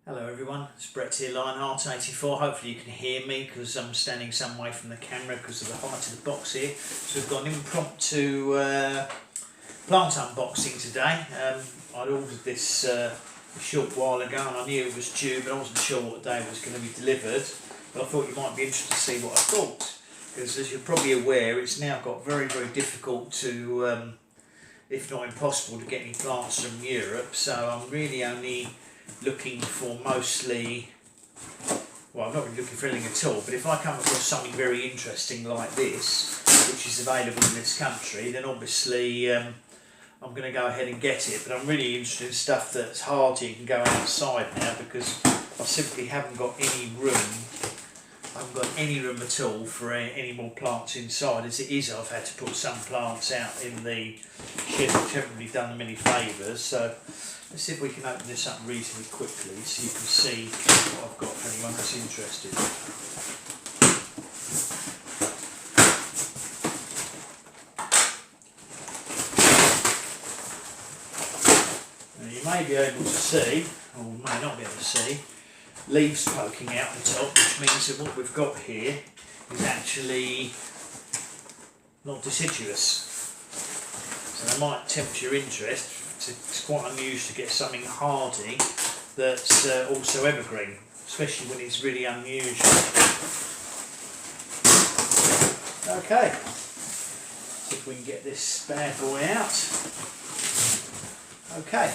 Hello everyone, it's Brett here, Lionheart84. Hopefully you can hear me because I'm standing some way from the camera because of the height of the box here. So we've got an impromptu plant unboxing today. I'd ordered this a short while ago and I knew it was due, but I wasn't sure what day it was going to be delivered. But I thought you might be interested to see what I thought, because as you're probably aware, it's now got very difficult to, if not impossible, to get any plants from Europe. So I'm really only looking for mostly, well, I'm not really looking for anything at all, but if I come across something very interesting like this, which is available in this country, then obviously I'm going to go ahead and get it. But I'm really interested in stuff that's hardy and can go outside now, because I simply haven't got any room. I haven't got any room at all for any more plants inside. As it is, I've had to put some plants out in the shed, which haven't really done them any favours. So let's see if we can open this up reasonably quickly so you can see what I've got for anyone that's interested. Now you may be able to see, or may not be able to see, leaves poking out the top, which means that what we've got here is actually not deciduous. So that might tempt your interest. It's quite unusual to get something hardy that's also evergreen, especially when it's really unusual. Okay, see if we can get this bad boy out. Okay,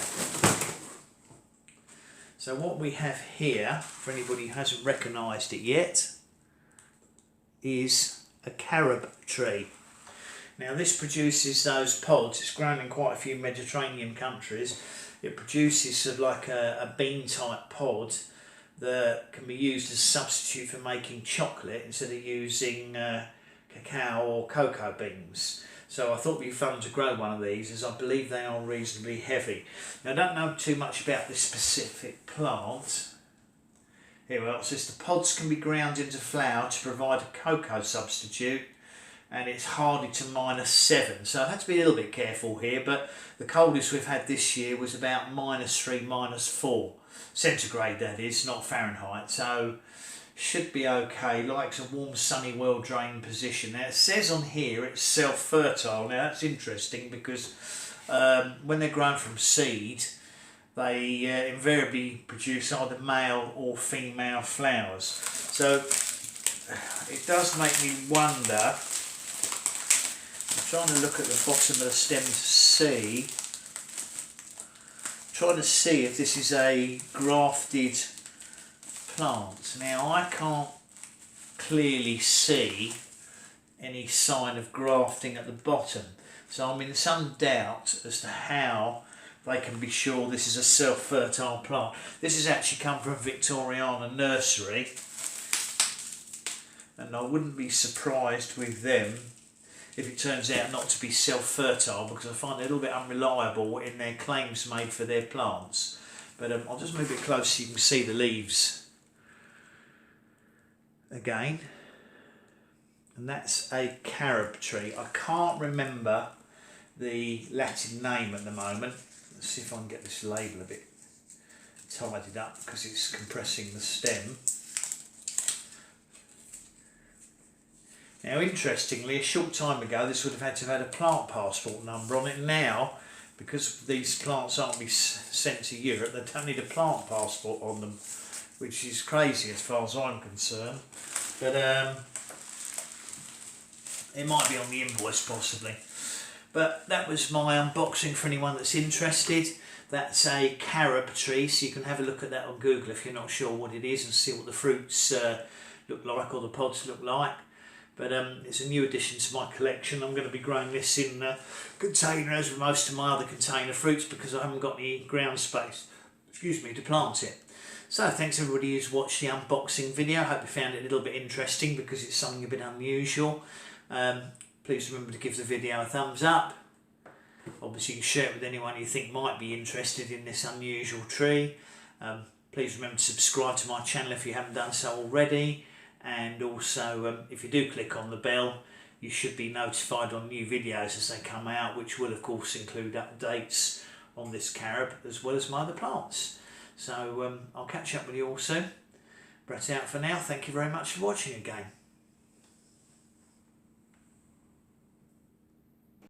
so what we have here, for anybody who hasn't recognised it yet, is a carob tree. Now this produces those pods. It's grown in quite a few Mediterranean countries. It produces sort of like a bean type pod that can be used as a substitute for making chocolate instead of using cacao or cocoa beans. So I thought it'd be fun to grow one of these, as I believe they are reasonably heavy. Now I don't know too much about this specific plant. Here we are. It says the pods can be ground into flour to provide a cocoa substitute, and it's hardy to -7, so I've had to be a little bit careful here, but the coldest we've had this year was about -3, -4 centigrade, that is, not Fahrenheit, so should be okay. Likes a warm, sunny, well drained position. Now it says on here it's self-fertile. Now that's interesting, because when they're grown from seed, they invariably produce either male or female flowers. So it does make me wonder. I'm trying to look at the bottom of the stem to see. Trying to see if this is a grafted plant. Now I can't clearly see any sign of grafting at the bottom, so I'm in some doubt as to how they can be sure this is a self-fertile plant. This has actually come from Victoriana Nursery, and I wouldn't be surprised with them if it turns out not to be self-fertile, because I find it a little bit unreliable in their claims made for their plants. But I'll just move it close so you can see the leaves again. And that's a carob tree. I can't remember the Latin name at the moment. Let's see if I can get this label a bit tidied up, because it's compressing the stem. Now interestingly, a short time ago this would have had to have had a plant passport number on it. Now, because these plants aren't being sent to Europe, they don't need a plant passport on them, which is crazy as far as I'm concerned. But it might be on the invoice possibly. But that was my unboxing for anyone that's interested. That's a carob tree, so you can have a look at that on Google if you're not sure what it is, and see what the fruits look like, or the pods look like. But it's a new addition to my collection. I'm going to be growing this in a container, as with most of my other container fruits, because I haven't got any ground space, to plant it. So thanks everybody who's watched the unboxing video. I hope you found it a little bit interesting, because it's something a bit unusual. Please remember to give the video a thumbs up. Obviously you can share it with anyone you think might be interested in this unusual tree. Please remember to subscribe to my channel if you haven't done so already. And also, if you do click on the bell, you should be notified on new videos as they come out, which will of course include updates on this carob as well as my other plants. So I'll catch up with you all soon. But out for now, thank you very much for watching again.